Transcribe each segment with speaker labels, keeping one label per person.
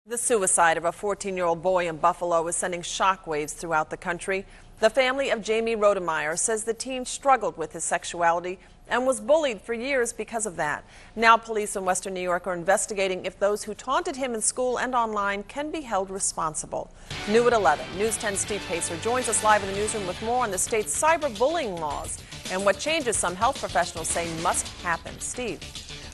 Speaker 1: The suicide of a 14-year-old boy in Buffalo is sending shockwaves throughout the country. The family of Jamie Rodemeyer says the teen struggled with his sexuality and was bullied for years because of that. Now police in Western New York are investigating if those who taunted him in school and online can be held responsible. New at 11, News 10's Steve Pacer joins us live in the newsroom with more on the state's cyberbullying laws and what changes some health professionals say must happen. Steve.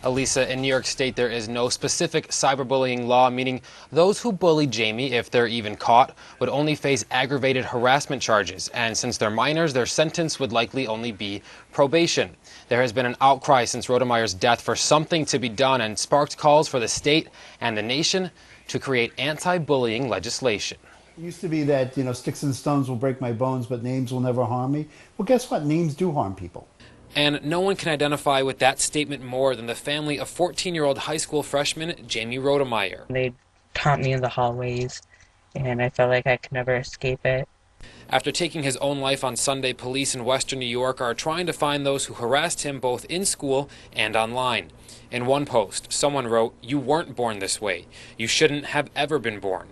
Speaker 2: Elisa, in New York State, there is no specific cyberbullying law, meaning those who bully Jamie, if they're even caught, would only face aggravated harassment charges. And since they're minors, their sentence would likely only be probation. There has been an outcry since Rodemeyer's death for something to be done and sparked calls for the state and the nation to create anti-bullying legislation.
Speaker 3: It used to be that, sticks and stones will break my bones, but names will never harm me. Well, guess what? Names do harm people.
Speaker 2: And no one can identify with that statement more than the family of 14-year-old high school freshman Jamie Rodemeyer.
Speaker 4: They taunt me in the hallways, and I felt like I could never escape it.
Speaker 2: After taking his own life on Sunday, police in Western New York are trying to find those who harassed him both in school and online. In one post, someone wrote, "You weren't born this way. You shouldn't have ever been born."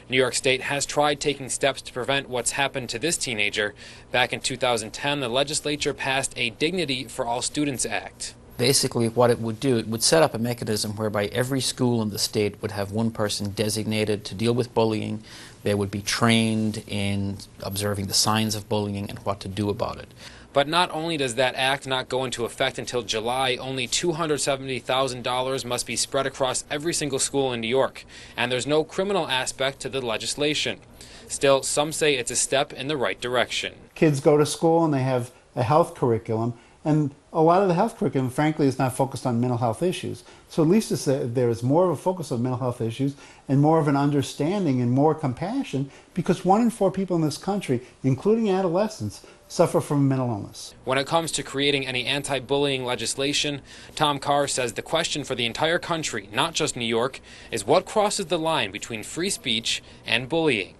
Speaker 2: New York State has tried taking steps to prevent what's happened to this teenager. Back in 2010, the legislature passed a Dignity for All Students Act.
Speaker 5: Basically what it would do, it would set up a mechanism whereby every school in the state would have one person designated to deal with bullying. They would be trained in observing the signs of bullying and what to do about it.
Speaker 2: But not only does that act not go into effect until July, only $270,000 must be spread across every single school in New York, and there's no criminal aspect to the legislation. Still, some say it's a step in the right direction.
Speaker 3: Kids go to school and they have a health curriculum, and a lot of the health curriculum, frankly, is not focused on mental health issues. So at least there is more of a focus on mental health issues and more of an understanding and more compassion, because 1 in 4 people in this country, including adolescents, suffer from mental illness.
Speaker 2: When it comes to creating any anti-bullying legislation, Tom Carr says the question for the entire country, not just New York, is what crosses the line between free speech and bullying.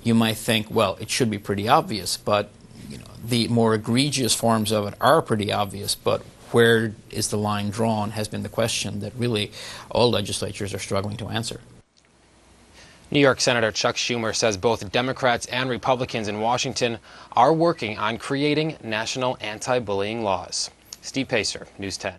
Speaker 5: You might think, well, it should be pretty obvious, but the more egregious forms of it are pretty obvious, but where is the line drawn has been the question that really all legislatures are struggling to answer.
Speaker 2: New York Senator Chuck Schumer says both Democrats and Republicans in Washington are working on creating national anti-bullying laws. Steve Pacer, News 10.